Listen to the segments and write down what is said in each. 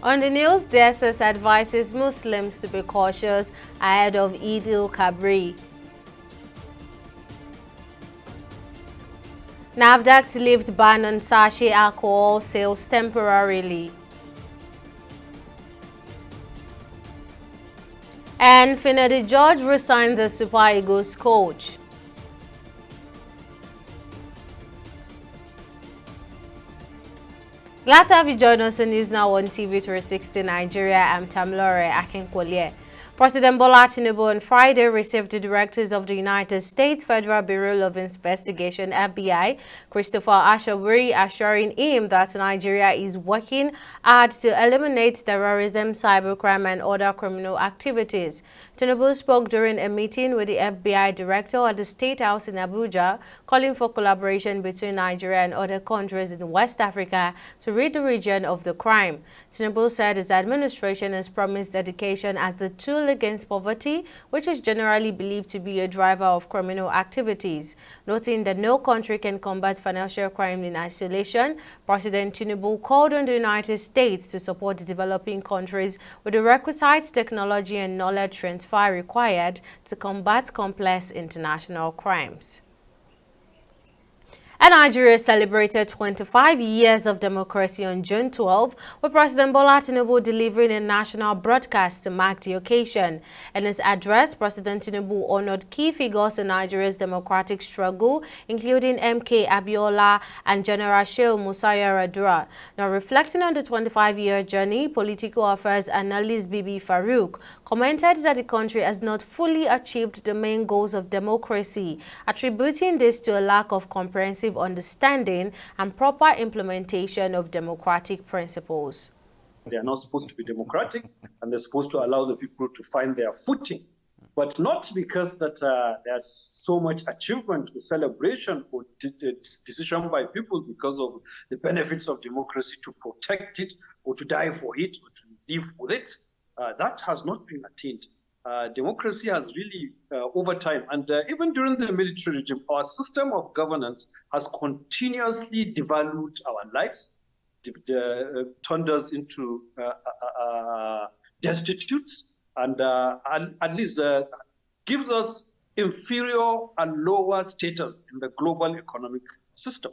On the news, DSS advises Muslims to be cautious ahead of Eid al-Kabir. NAFDAC to lift ban on sachet alcohol sales temporarily. And Finidi George resigns as Super Eagles coach. Glad to have you join us on News Now on TV 360 Nigeria. I'm Tamilore Akinkwolye. President Bola Tinubu on Friday received the directors of the United States Federal Bureau of Investigation (FBI), Christopher Ashawuri, assuring him that Nigeria is working hard to eliminate terrorism, cybercrime, and other criminal activities. Tinubu spoke during a meeting with the FBI director at the State House in Abuja, calling for collaboration between Nigeria and other countries in West Africa to rid the region of the crime. Tinubu said his administration has promised dedication as the tool against poverty, which is generally believed to be a driver of criminal activities. Noting that no country can combat financial crime in isolation, President Tinubu called on the United States to support developing countries with the requisite technology and knowledge transfer required to combat complex international crimes. And Nigeria celebrated 25 years of democracy on June 12, with President Bola Tinubu delivering a national broadcast to mark the occasion. In his address, President Tinubu honored key figures in Nigeria's democratic struggle, including MK Abiola and General Shehu Musa Yar'Adua. Now, reflecting on the 25-year journey, political affairs analyst Bibi Farouk commented that the country has not fully achieved the main goals of democracy, attributing this to a lack of comprehensive understanding and proper implementation of democratic principles. They are not supposed to be democratic, and they're supposed to allow the people to find their footing, but not because that there's so much achievement or celebration or decision by people because of the benefits of democracy to protect it or to die for it or to live with it. That has not been attained. Democracy has really, over time, and even during the military regime, our system of governance has continuously devalued our lives, turned us into destitutes, and at least gives us inferior and lower status in the global economic system.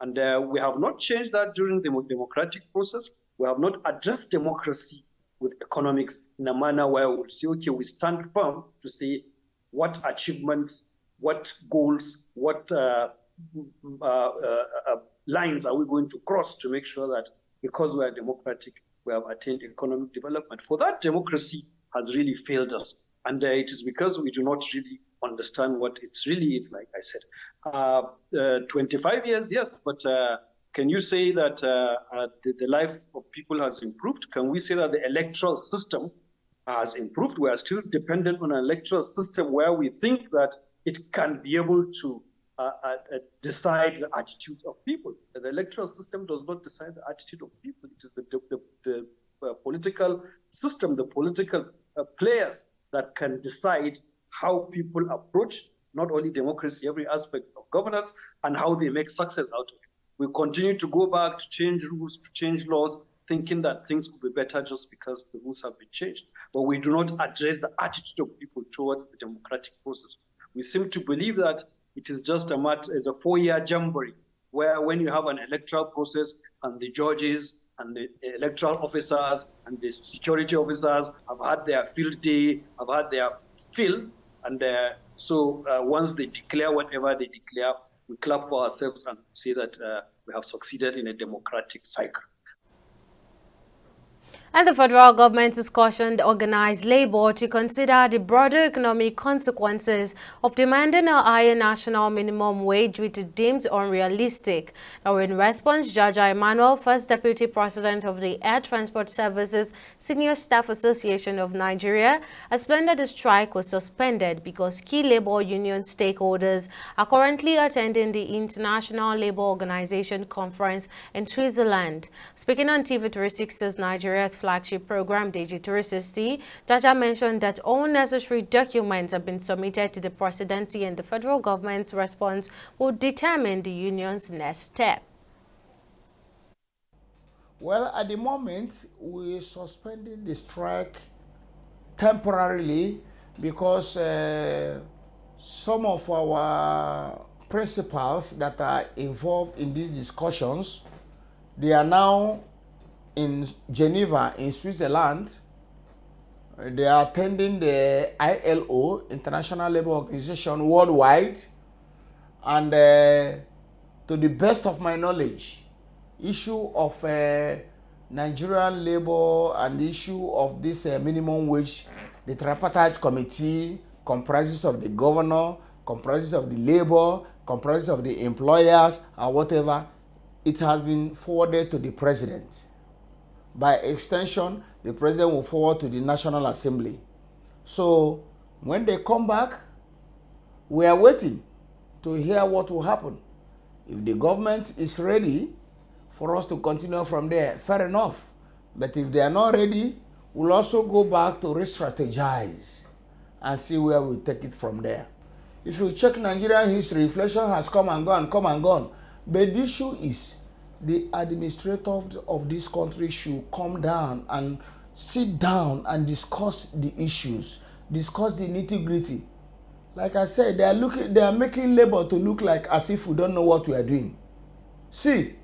And we have not changed that during the democratic process. We have not addressed democracy with economics in a manner where we will say, okay, we stand firm to say what achievements, what goals, what lines are we going to cross to make sure that because we are democratic, we have attained economic development. For that, democracy has really failed us. And it is because we do not really understand what it really is, like I said. 25 years, yes, but can you say that the life of people has improved? Can we say that the electoral system has improved? We are still dependent on an electoral system where we think that it can be able to decide the attitude of people. The electoral system does not decide the attitude of people. It is the political system, the political players that can decide how people approach not only democracy, every aspect of governance, and how they make success out of it. We continue to go back to change rules, to change laws, thinking that things will be better just because the rules have been changed. But we do not address the attitude of people towards the democratic process. We seem to believe that it is just a matter, as a 4-year jamboree, where when you have an electoral process and the judges and the electoral officers and the security officers have had their field day, have had their fill, and so once they declare whatever they declare, we clap for ourselves and say that we have succeeded in a democratic cycle. And the federal government has cautioned organized labor to consider the broader economic consequences of demanding a higher national minimum wage, which it deems unrealistic. Now, in response, Jaja Emmanuel, first deputy president of the Air Transport Services Senior Staff Association of Nigeria, explained that the strike was suspended because key labor union stakeholders are currently attending the International Labour Organization conference in Switzerland. Speaking on TV 360's Nigeria's flagship program, DG 360, Jaja mentioned that all necessary documents have been submitted to the presidency and the federal government's response will determine the union's next step. Well, at the moment, we're suspending the strike temporarily because some of our principals that are involved in these discussions, they are now in Geneva, in Switzerland. They are attending the ILO, International Labour Organization, worldwide. And to the best of my knowledge, issue of Nigerian labor and the issue of this minimum wage, the tripartite committee comprises of the governor, comprises of the labor, comprises of the employers, or whatever. It has been forwarded to the president. By extension, the president will forward to the National Assembly. So when they come back, we are waiting to hear what will happen. If the government is ready for us to continue from there, fair enough. But if they are not ready, we'll also go back to re-strategize and see where we take it from there. If you check Nigerian history, inflation has come and gone. But the issue is the administrators of this country should come down and sit down and discuss the issues, discuss the nitty-gritty. Like I said, they are making labor to look like as if we don't know what we are doing. See,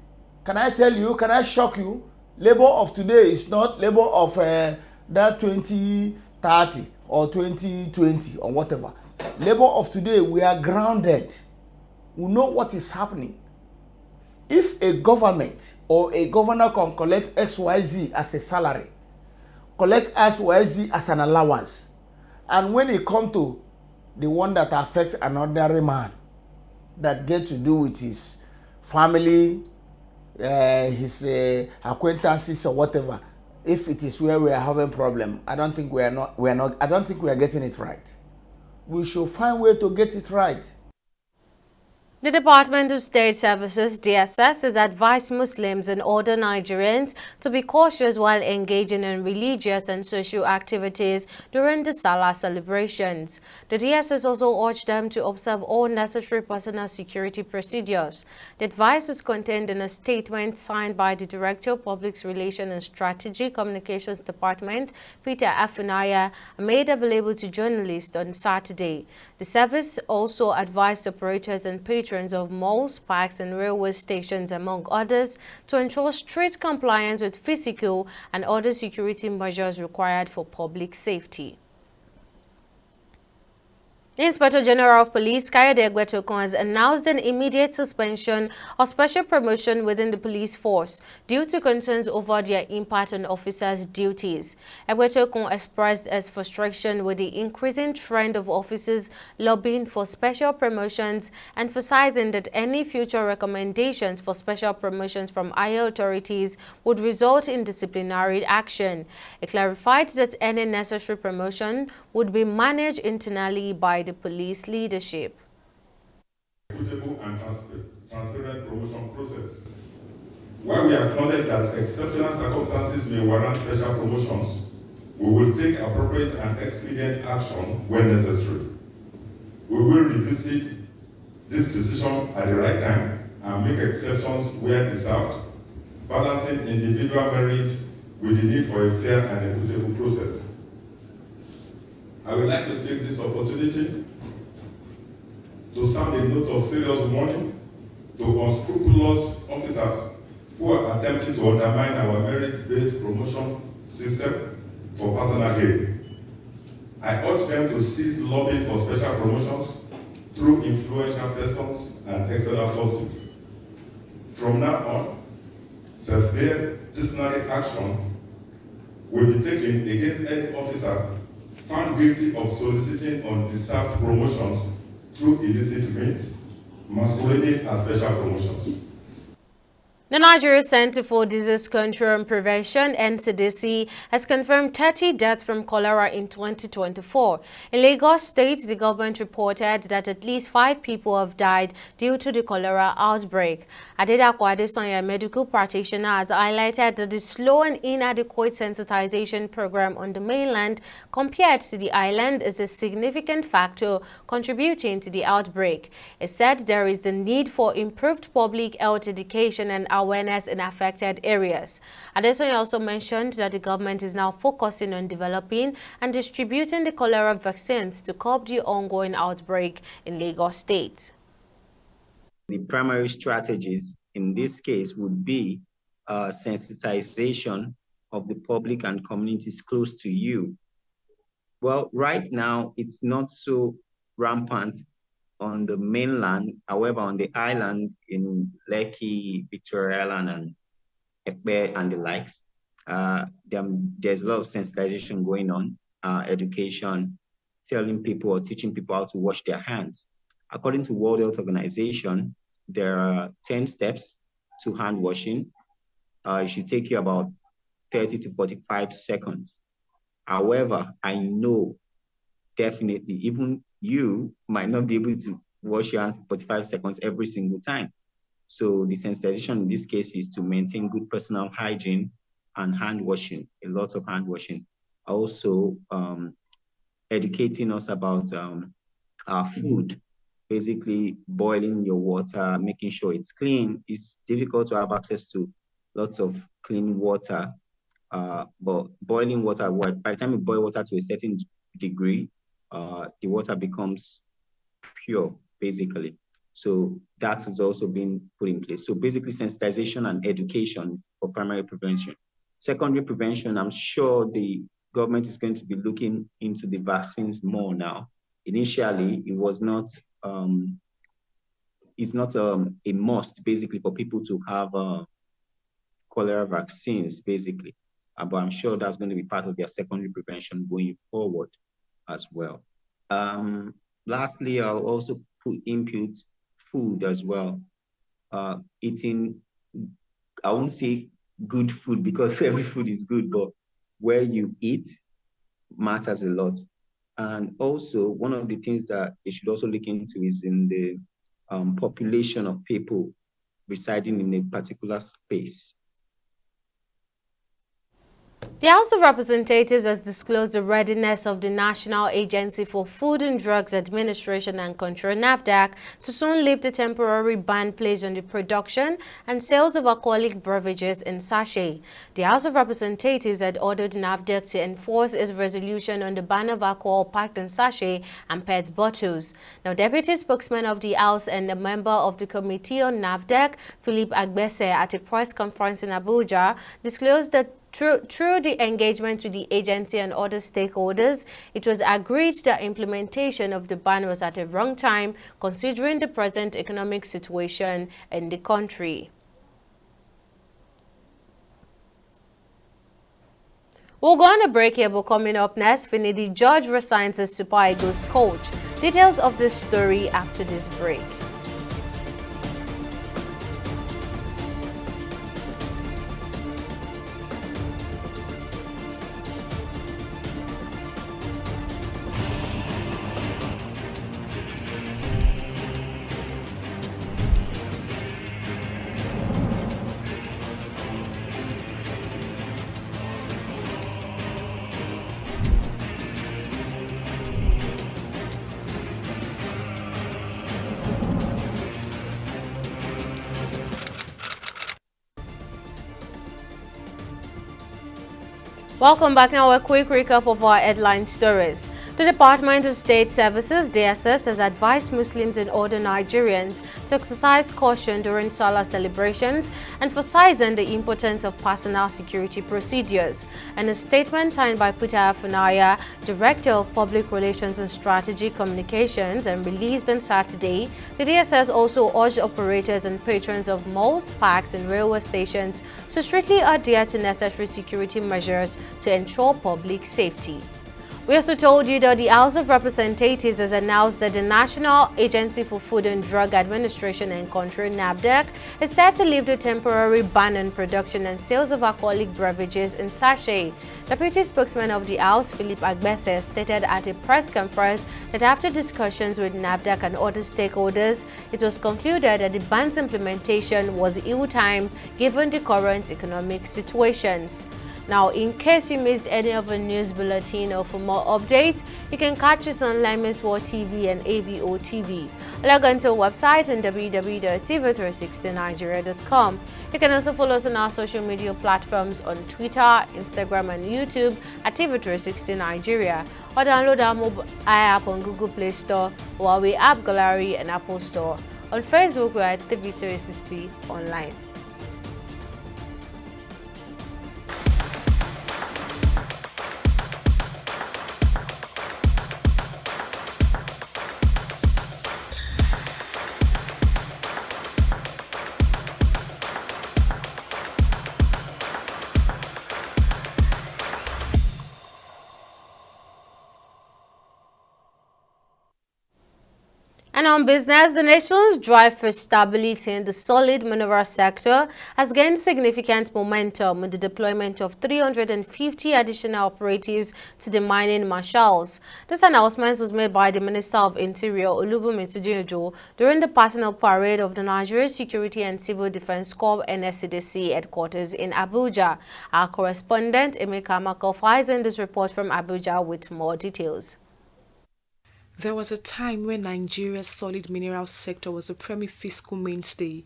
can I tell you, can I shock you? Labor of today is not labor of that 2030 or 2020 or whatever. Labor of today, we are grounded. We know what is happening. If a government or a governor can collect XYZ as a salary, collect XYZ as an allowance, and when it comes to the one that affects an ordinary man, that gets to do with his family, his acquaintances or whatever, if it is where we are having problem, I don't think we are getting it right. We should find a way to get it right. The Department of State Services, DSS, has advised Muslims and other Nigerians to be cautious while engaging in religious and social activities during the Salah celebrations. The DSS also urged them to observe all necessary personal security procedures. The advice was contained in a statement signed by the Director of Public Relations and Strategic Communications Department, Peter Afunaya, and made available to journalists on Saturday. The service also advised operators and patrons of malls, parks and railway stations, among others, to ensure strict compliance with physical and other security measures required for public safety. Inspector General of Police Kayode Egbetokun has announced an immediate suspension or special promotion within the police force due to concerns over their impact on officers' duties. Egbetokun expressed his frustration with the increasing trend of officers lobbying for special promotions, emphasizing that any future recommendations for special promotions from higher authorities would result in disciplinary action. He clarified that any necessary promotion would be managed internally by the police leadership. Equitable and transparent promotion process. While we acknowledge that exceptional circumstances may warrant special promotions, we will take appropriate and expedient action when necessary. We will revisit this decision at the right time and make exceptions where deserved, balancing individual merit with the need for a fair and equitable process. I would like to take this opportunity to sound a note of serious warning to unscrupulous officers who are attempting to undermine our merit-based promotion system for personal gain. I urge them to cease lobbying for special promotions through influential persons and external forces. From now on, severe disciplinary action will be taken against any officer found guilty of soliciting undeserved promotions through illicit means, masquerading as special promotions. The Nigeria Center for Disease Control and Prevention, NCDC, has confirmed 30 deaths from cholera in 2024. In Lagos State, the government reported that at least 5 people have died due to the cholera outbreak. Adedapo Adesanya, a medical practitioner, has highlighted that the slow and inadequate sensitization program on the mainland compared to the island is a significant factor contributing to the outbreak. It said there is the need for improved public health education and awareness in affected areas. Adesanya also mentioned that the government is now focusing on developing and distributing the cholera vaccines to curb the ongoing outbreak in Lagos State. The primary strategies in this case would be sensitization of the public and communities close to you. Well, right now, it's not so rampant on the mainland. However, on the island in Lekki, Victoria Island, and Ekpe and the likes, there's a lot of sensitization going on, education, telling people or teaching people how to wash their hands. According to World Health Organization, there are 10 steps to hand washing. It should take you about 30 to 45 seconds. However, I know definitely even you might not be able to wash your hands for 45 seconds every single time. So the sensitization in this case is to maintain good personal hygiene and hand washing, a lot of hand washing. Also, educating us about our food, basically boiling your water, making sure it's clean. It's difficult to have access to lots of clean water, but boiling water, by the time you boil water to a certain degree, the water becomes pure, basically. So that has also been put in place. So basically sensitization and education for primary prevention. Secondary prevention, I'm sure the government is going to be looking into the vaccines more now. Initially, it was not, it's not a must, basically, for people to have cholera vaccines, basically. But I'm sure that's going to be part of their secondary prevention going forward as well. Lastly, I'll also input food as well. Eating, I won't say good food because every food is good, but where you eat matters a lot. And also, one of the things that they should also look into is in the population of people residing in a particular space. The House of Representatives has disclosed the readiness of the National Agency for Food and Drugs Administration and Control, NAFDAC, to soon lift the temporary ban placed on the production and sales of alcoholic beverages in sachet. The House of Representatives had ordered NAFDAC to enforce its resolution on the ban of alcohol packed in sachet and PET bottles. Now, Deputy Spokesman of the House and a member of the Committee on NAFDAC, Philip Agbese, at a press conference in Abuja, disclosed that through the engagement with the agency and other stakeholders, it was agreed that implementation of the ban was at a wrong time, considering the present economic situation in the country. We'll go on a break here, but coming up next, Finidi George resigns as Super Eagles coach. Details of this story after this break. Welcome back. Now a quick recap of our headline stories. The Department of State Services, DSS, has advised Muslims and other Nigerians to exercise caution during Salah celebrations, emphasizing the importance of personal security procedures. In a statement signed by Peter Afunaya, Director of Public Relations and Strategic Communications, and released on Saturday, the DSS also urged operators and patrons of malls, parks, and railway stations to strictly adhere to necessary security measures to ensure public safety. We also told you that the House of Representatives has announced that the National Agency for Food and Drug Administration and Control, NAFDAC, is set to lift the temporary ban on production and sales of alcoholic beverages in sachet. Deputy Spokesman of the House, Philip Agbese, stated at a press conference that after discussions with NAFDAC and other stakeholders, it was concluded that the ban's implementation was ill-timed given the current economic situations. Now, in case you missed any of the news bulletin or for more updates, you can catch us on Lemons World TV and AVO TV. Log on to our website on www.tv360nigeria.com. You can also follow us on our social media platforms on Twitter, Instagram, and YouTube at TV360 Nigeria, or download our mobile app on Google Play Store, Huawei App Gallery, and Apple Store. On Facebook, we are at TV360 Online. And on business, the nation's drive for stability in the solid mineral sector has gained significant momentum with the deployment of 350 additional operatives to the mining marshals. This announcement was made by the Minister of Interior, Olubunmi Tunji-Ojo, during the personal parade of the Nigeria Security and Civil Defense Corps NSCDC headquarters in Abuja. Our correspondent, Emeka Makofa, is in this report from Abuja with more details. There was a time when Nigeria's solid mineral sector was a premier fiscal mainstay,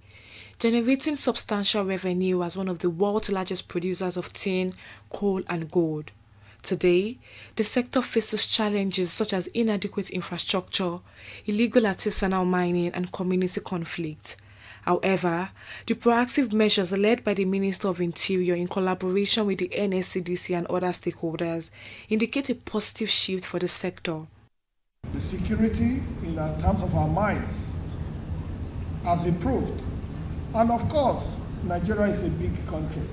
generating substantial revenue as one of the world's largest producers of tin, coal, and gold. Today, the sector faces challenges such as inadequate infrastructure, illegal artisanal mining, and community conflict. However, the proactive measures led by the Minister of Interior in collaboration with the NSCDC and other stakeholders indicate a positive shift for the sector. The security in terms of our mines has improved. And of course, Nigeria is a big country.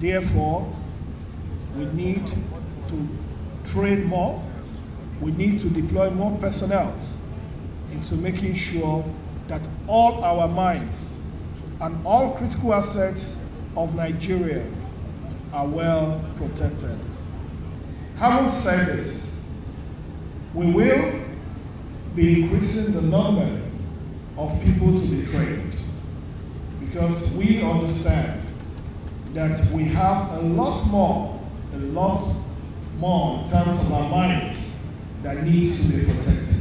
Therefore, we need to train more. We need to deploy more personnel into making sure that all our mines and all critical assets of Nigeria are well protected. Having said this, we will be increasing the number of people to be trained because we understand that we have a lot more in terms of our mines that needs to be protected.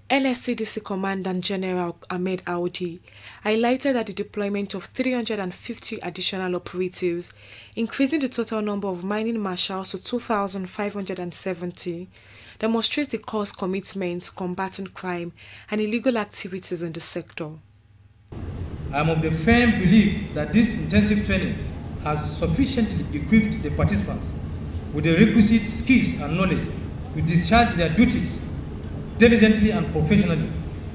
NSCDC Commandant General Ahmed Audi highlighted that the deployment of 350 additional operatives, increasing the total number of mining marshals to 2,570, demonstrates the Corps' commitment to combating crime and illegal activities in the sector. I am of the firm belief that this intensive training has sufficiently equipped the participants with the requisite skills and knowledge to discharge their duties diligently and professionally.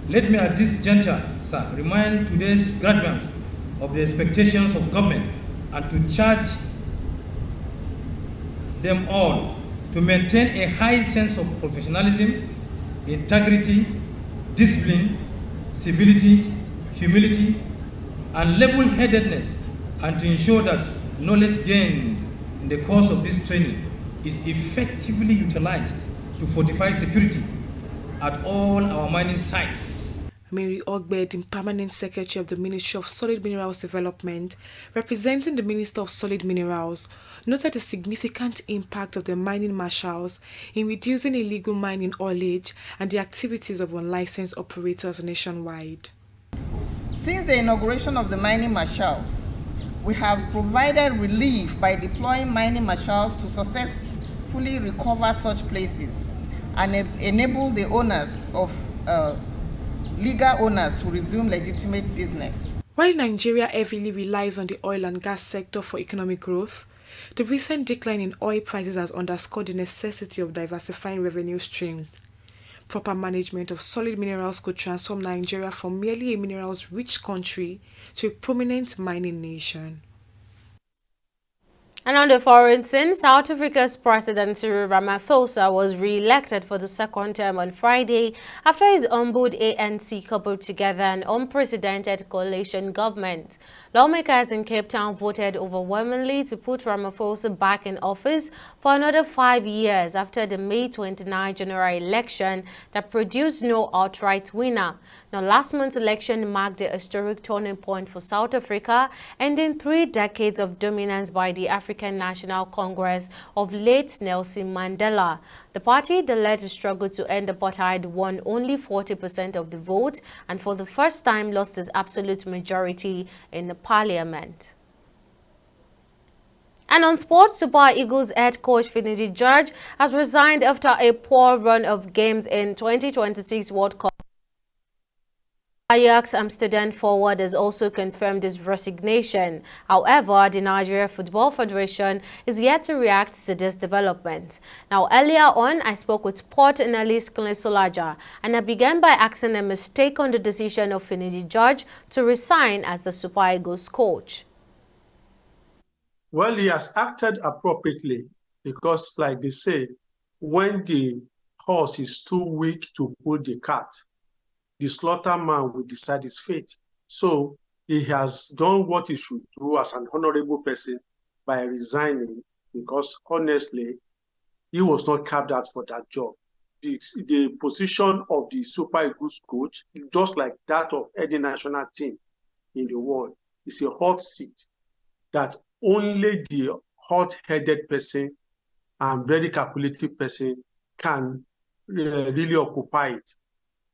Let me at this juncture, sir, remind today's graduates of the expectations of government and to charge them all to maintain a high sense of professionalism, integrity, discipline, civility, humility, and level-headedness, and to ensure that knowledge gained in the course of this training is effectively utilized to fortify security at all our mining sites. Mary Ogbedin, Permanent Secretary of the Ministry of Solid Minerals Development, representing the Minister of Solid Minerals, noted the significant impact of the mining marshals in reducing illegal mining haulage and the activities of unlicensed operators nationwide. Since the inauguration of the mining marshals, we have provided relief by deploying mining marshals to successfully recover such places and enable the owners of legal owners to resume legitimate business. While Nigeria heavily relies on the oil and gas sector for economic growth, the recent decline in oil prices has underscored the necessity of diversifying revenue streams. Proper management of solid minerals could transform Nigeria from merely a minerals-rich country to a prominent mining nation. And on the foreign scene, South Africa's President Cyril Ramaphosa was re-elected for the second term on Friday after his humbled ANC coupled together an unprecedented coalition government. Lawmakers in Cape Town voted overwhelmingly to put Ramaphosa back in office for another 5 years after the May 29 general election that produced no outright winner. Now, last month's election marked a historic turning point for South Africa, ending 3 decades of dominance by the African African National Congress of late Nelson Mandela. The party that led the struggle to end apartheid won only 40% of the vote and for the first time lost its absolute majority in the parliament. And on sports, Super Eagles head coach Finidi George has resigned after a poor run of games in 2026 World Cup. Ajax Amsterdam forward has also confirmed his resignation. However, the Nigeria Football Federation is yet to react to this development. Now, earlier on, I spoke with sport analyst Kunle Solaja, and I began by asking a mistake on the decision of Finidi George to resign as the Super Eagles coach. Well, he has acted appropriately because, like they say, when the horse is too weak to pull the cart, the slaughter man will decide his fate. So he has done what he should do as an honorable person by resigning because, honestly, he was not carved out for that job. The position of the Super Eagles coach, just like that of any national team in the world, is a hot seat that only the hot-headed person and very calculative person can really occupy it.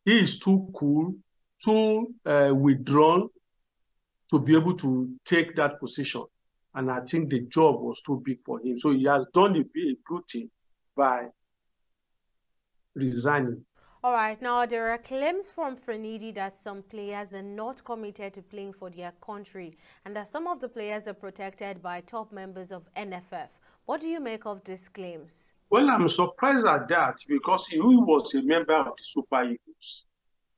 He is too cool, too withdrawn to be able to take that position. And I think the job was too big for him. So he has done a good thing by resigning. All right, now there are claims from Finidi that some players are not committed to playing for their country and that some of the players are protected by top members of NFF. What do you make of these claims? Well, I'm surprised at that because he was a member of the Super Eagles,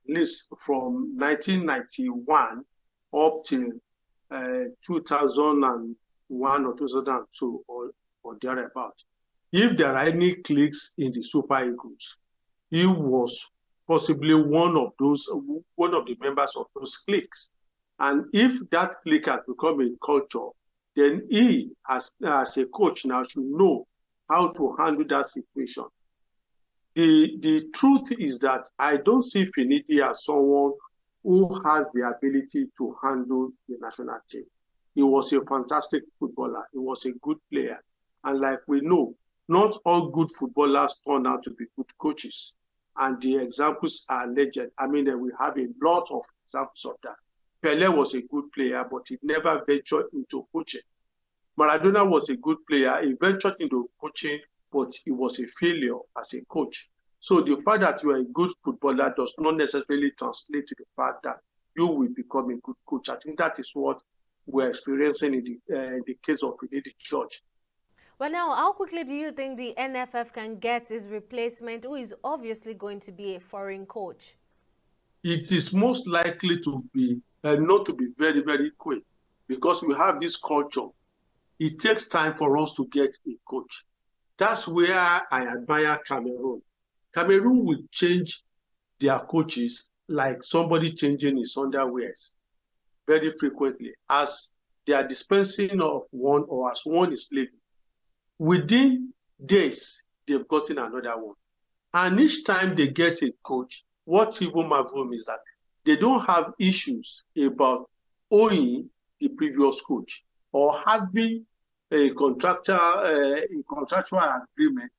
at least from 1991 up till 2001 or 2002 or thereabout. If there are any cliques in the Super Eagles, he was possibly one of the members of those cliques. And if that clique has become a culture, then he, as a coach now, should know how to handle that situation. The truth is that I don't see Finidi as someone who has the ability to handle the national team. He was a fantastic footballer. He was a good player. And like we know, not all good footballers turn out to be good coaches. And the examples are legend. I mean, we have a lot of examples of that. Pelé was a good player, but he never ventured into coaching. Maradona was a good player. He ventured into coaching, but he was a failure as a coach. So the fact that you are a good footballer does not necessarily translate to the fact that you will become a good coach. I think that is what we're experiencing in the case of Finidi George. Well, now, how quickly do you think the NFF can get his replacement, who is obviously going to be a foreign coach? It is most likely to be not to be very, very quick because we have this culture. It takes time for us to get a coach. That's where I admire Cameroon. Cameroon will change their coaches like somebody changing his underwears very frequently as they are dispensing of one or as one is leaving. Within days, they've gotten another one. And each time they get a coach, what even marvels me is that they don't have issues about owing the previous coach or having a contractual agreement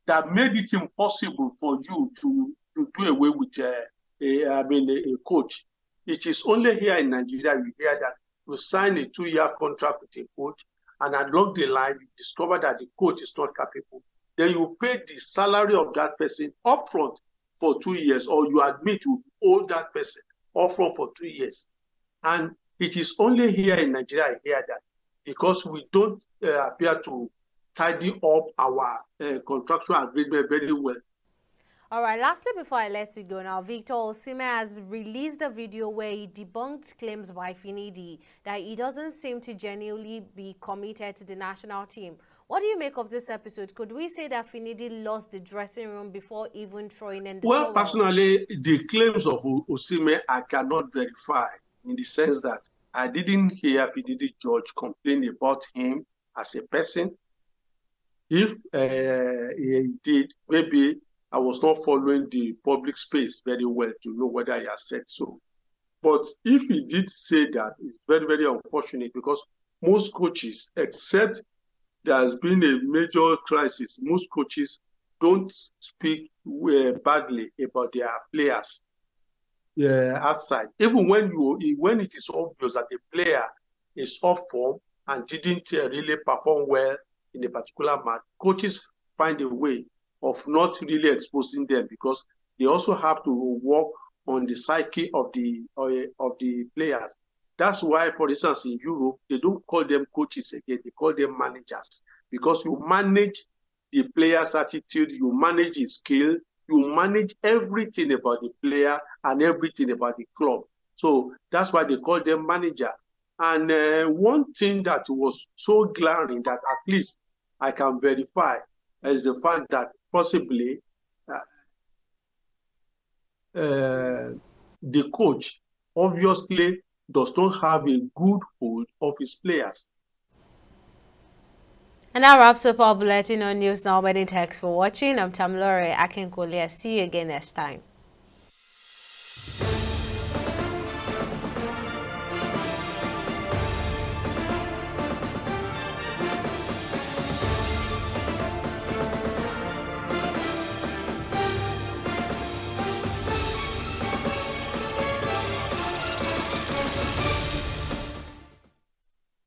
that made it impossible for you to do away with a coach. It is only here in Nigeria you hear that you sign a 2-year contract with a coach, and along the line, you discover that the coach is not capable. Then you pay the salary of that person upfront for 2 years, or you admit you owe that person upfront for 2 years. And it is only here in Nigeria I hear that because we don't appear to tidy up our contractual agreement very well. All right, lastly, before I let you go now, Victor Osimhen has released a video where he debunked claims by Finidi that he doesn't seem to genuinely be committed to the national team. What do you make of this episode? Could we say that Finidi lost the dressing room before even throwing in the towel? Personally, the claims of Osimhen I cannot verify in the sense that I didn't hear Finidi George complain about him as a person. If he did, maybe I was not following the public space very well to know whether he has said so. But if he did say that, it's very, very unfortunate because most coaches, except there has been a major crisis. Most coaches don't speak badly about their players outside. Even when it is obvious that a player is off form and didn't really perform well in a particular match, coaches find a way of not really exposing them, because they also have to work on the psyche of the players. That's why, for instance, in Europe, they don't call them coaches again, they call them managers, because you manage the player's attitude, you manage his skill, you manage everything about the player and everything about the club. So that's why they call them manager. And one thing that was so glaring that at least I can verify is the fact that possibly the coach obviously does not have a good hold of his players. And that wraps up our bulletin on News Now. Many thanks for watching. I'm Tamilore Akinkolia. See you again next time.